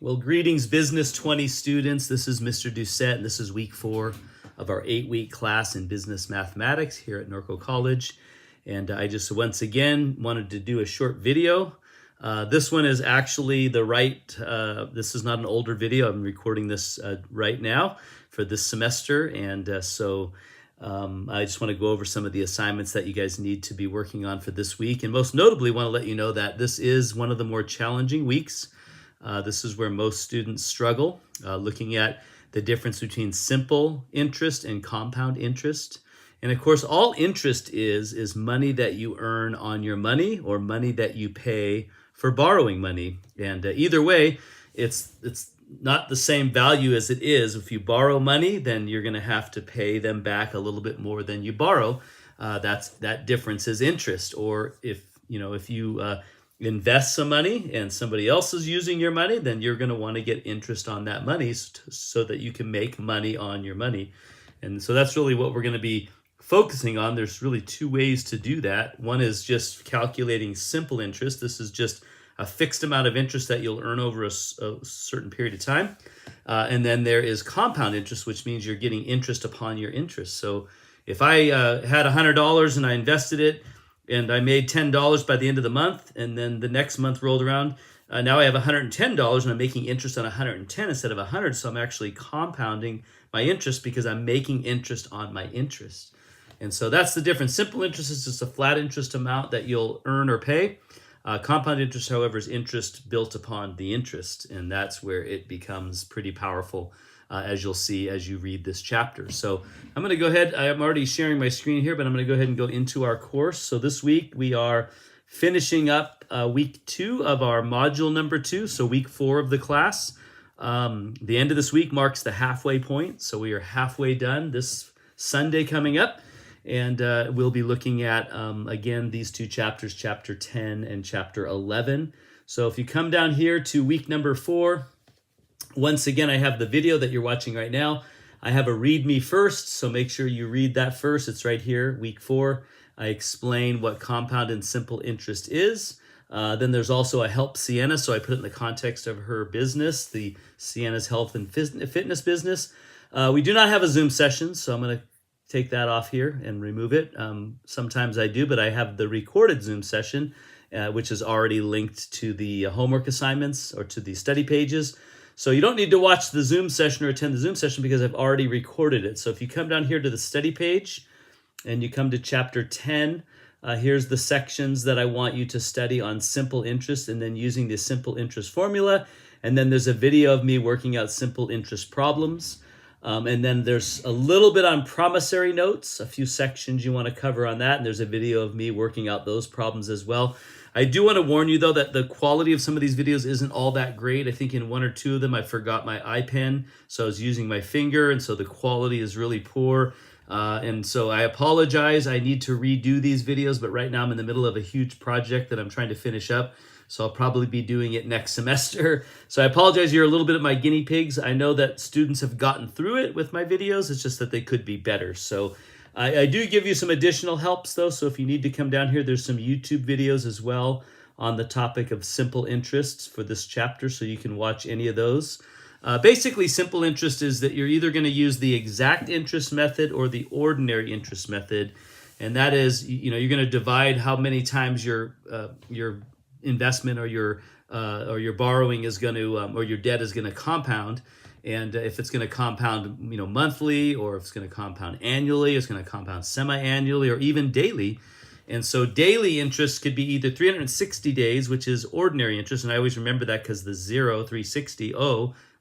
Well, greetings, BUS120 students. This is Mr. Doucette, and this is week 4 of our 8-week class in business mathematics here at Norco College. And I just once again wanted to do a short video. This one is actually this is not an older video. I'm recording this right now for this semester. And I just want to go over some of the assignments that you guys need to be working on for this week. And most notably, want to let you know that this is one of the more challenging weeks. This is where most students struggle, looking at the difference between simple interest and compound interest. And of course, all interest is money that you earn on your money or money that you pay for borrowing money. And either way, it's not the same value as it is. If you borrow money, then you're going to have to pay them back a little bit more than you borrow. That difference is interest. Or if you invest some money and somebody else is using your money, then you're going to want to get interest on that money so that you can make money on your money. And so that's really what we're going to be focusing on. There's really 2 ways to do that. One is just calculating simple interest. This is just a fixed amount of interest that you'll earn over a certain period of time. And then there is compound interest, which means you're getting interest upon your interest. So if I had $100 and I invested it, and I made $10 by the end of the month, and then the next month rolled around. Now I have $110, and I'm making interest on 110 instead of 100, so I'm actually compounding my interest because I'm making interest on my interest. And so that's the difference. Simple interest is just a flat interest amount that you'll earn or pay. Compound interest, however, is interest built upon the interest, and that's where it becomes pretty powerful, as you'll see as you read this chapter. So I'm going to go ahead. I'm already sharing my screen here, but I'm going to go ahead and go into our course. So this week we are finishing up week 2 of our module number 2, so week 4 of the class. The end of this week marks the halfway point, so we are halfway done this Sunday coming up, and we'll be looking at, again, these 2 chapters, chapter 10 and chapter 11. So if you come down here to week number 4, once again, I have the video that you're watching right now. I have a read me first, so make sure you read that first. It's right here, week 4. I explain what compound and simple interest is. Then there's also a help Sienna, so I put it in the context of her business, the Sienna's health and fitness business. We do not have a Zoom session, so I'm going to take that off here and remove it. Sometimes I do, but I have the recorded Zoom session, which is already linked to the homework assignments or to the study pages. So you don't need to watch the Zoom session or attend the Zoom session because I've already recorded it. So if you come down here to the study page and you come to chapter 10, here's the sections that I want you to study on simple interest and then using the simple interest formula. And then there's a video of me working out simple interest problems. And then there's a little bit on promissory notes, a few sections you want to cover on that. And there's a video of me working out those problems as well. I do want to warn you, though, that the quality of some of these videos isn't all that great. I think in 1 or 2 of them, I forgot my iPen, so I was using my finger, and so the quality is really poor. And so I apologize. I need to redo these videos, but right now I'm in the middle of a huge project that I'm trying to finish up, so I'll probably be doing it next semester. So I apologize. You're a little bit of my guinea pigs. I know that students have gotten through it with my videos. It's just that they could be better. So I do give you some additional helps, though, so if you need to come down here, there's some YouTube videos as well on the topic of simple interests for this chapter, so you can watch any of those. Basically, simple interest is that you're either going to use the exact interest method or the ordinary interest method, and that is, you're going to divide how many times your investment or your borrowing is going to, or your debt is going to compound. And if it's going to compound, monthly, or if it's going to compound annually, it's going to compound semi-annually, or even daily. And so daily interest could be either 360 days, which is ordinary interest, and I always remember that because the 360,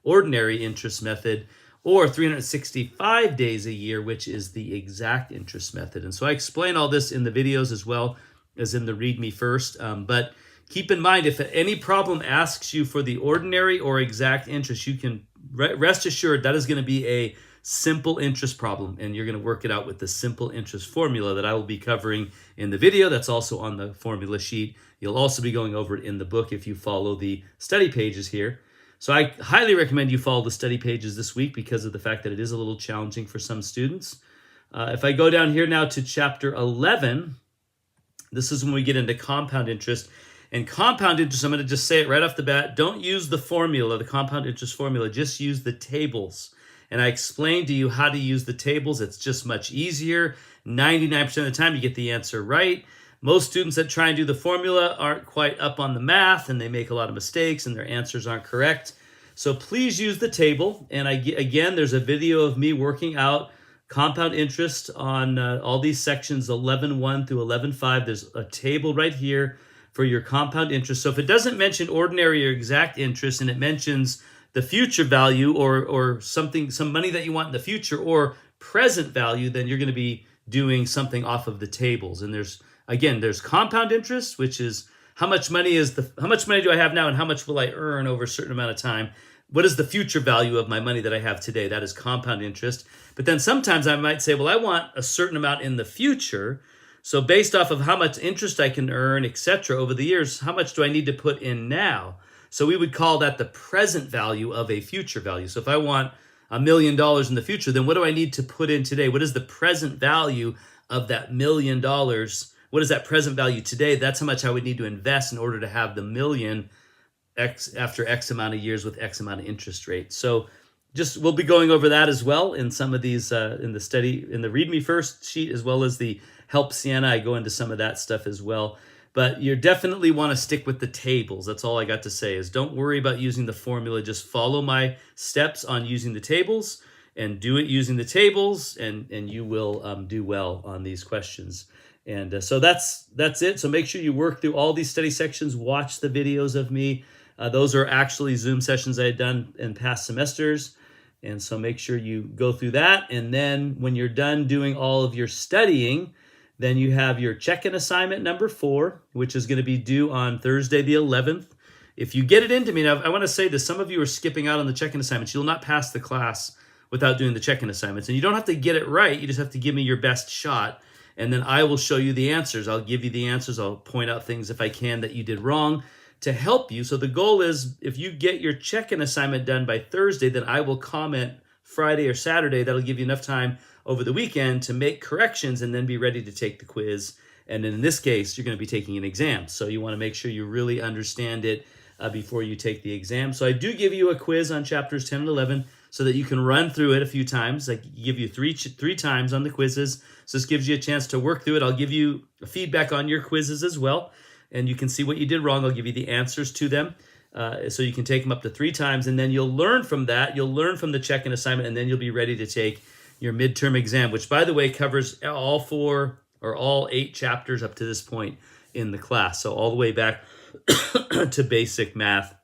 ordinary interest method, or 365 days a year, which is the exact interest method. And so I explain all this in the videos as well as in the Read Me First. But keep in mind, if any problem asks you for the ordinary or exact interest, you can rest assured that is going to be a simple interest problem, and you're going to work it out with the simple interest formula that I will be covering in the video. That's also on the formula sheet. You'll also be going over it in the book if you follow the study pages here. So I highly recommend you follow the study pages this week because of the fact that it is a little challenging for some students. If I go down here now to chapter 11, this is when we get into compound interest. And compound interest, I'm going to just say it right off the bat. Don't use the formula, the compound interest formula. Just use the tables. And I explained to you how to use the tables. It's just much easier. 99% of the time, you get the answer right. Most students that try and do the formula aren't quite up on the math, and they make a lot of mistakes, and their answers aren't correct. So please use the table. And again, there's a video of me working out compound interest on all these sections, 11.1 through 11.5. There's a table right here for your compound interest. So if it doesn't mention ordinary or exact interest, and it mentions the future value or something, some money that you want in the future, or present value, then you're going to be doing something off of the tables. And there's compound interest, which is how much money do I have now, and how much will I earn over a certain amount of time? What is the future value of my money that I have today? That is compound interest. But then sometimes I might say, well, I want a certain amount in the future. So based off of how much interest I can earn, etc., over the years, how much do I need to put in now? So we would call that the present value of a future value. So if I want $1 million in the future, then what do I need to put in today? What is the present value of that $1 million? What is that present value today? That's how much I would need to invest in order to have the million after X amount of years with X amount of interest rate. So we'll be going over that as well in some of these, in the Read Me First sheet, as well as the Help Sienna. I go into some of that stuff as well. But you definitely want to stick with the tables. That's all I got to say, is don't worry about using the formula. Just follow my steps on using the tables, and do it using the tables, and you will do well on these questions. And so that's it. So make sure you work through all these study sections. Watch the videos of me. Those are actually Zoom sessions I had done in past semesters. And so make sure you go through that. And then when you're done doing all of your studying, then you have your check-in assignment number 4, which is going to be due on Thursday the 11th. If you get it into me, now I want to say this, some of you are skipping out on the check-in assignments. You'll not pass the class without doing the check-in assignments. And you don't have to get it right. You just have to give me your best shot. And then I will show you the answers. I'll give you the answers. I'll point out things, if I can, that you did wrong to help you. So the goal is, if you get your check-in assignment done by Thursday, then I will comment Friday or Saturday. That'll give you enough time over the weekend to make corrections and then be ready to take the quiz. And in this case, you're going to be taking an exam. So you want to make sure you really understand it before you take the exam. So I do give you a quiz on chapters 10 and 11 so that you can run through it a few times. I give you three times on the quizzes. So this gives you a chance to work through it. I'll give you feedback on your quizzes as well, and you can see what you did wrong. I'll give you the answers to them. So you can take them up to 3 times, and then you'll learn from that. You'll learn from the check-in assignment, and then you'll be ready to take your midterm exam, which, by the way, covers all 4 or all 8 chapters up to this point in the class. So all the way back to basic math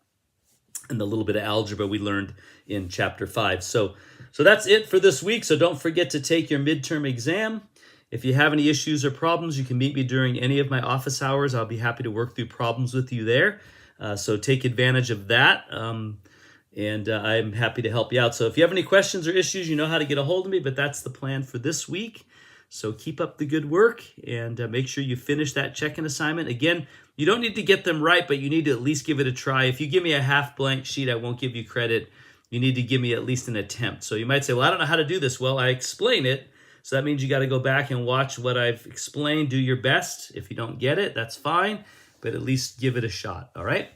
and the little bit of algebra we learned in chapter 5. So that's it for this week. So don't forget to take your midterm exam. If you have any issues or problems, you can meet me during any of my office hours. I'll be happy to work through problems with you there. So take advantage of that. And I'm happy to help you out. So if you have any questions or issues, you know how to get a hold of me, but that's the plan for this week. So keep up the good work, and make sure you finish that check-in assignment. Again, you don't need to get them right, but you need to at least give it a try. If you give me a half blank sheet, I won't give you credit. You need to give me at least an attempt. So you might say, well, I don't know how to do this. Well, I explain it. So that means you got to go back and watch what I've explained. Do your best. If you don't get it, that's fine, but at least give it a shot. All right?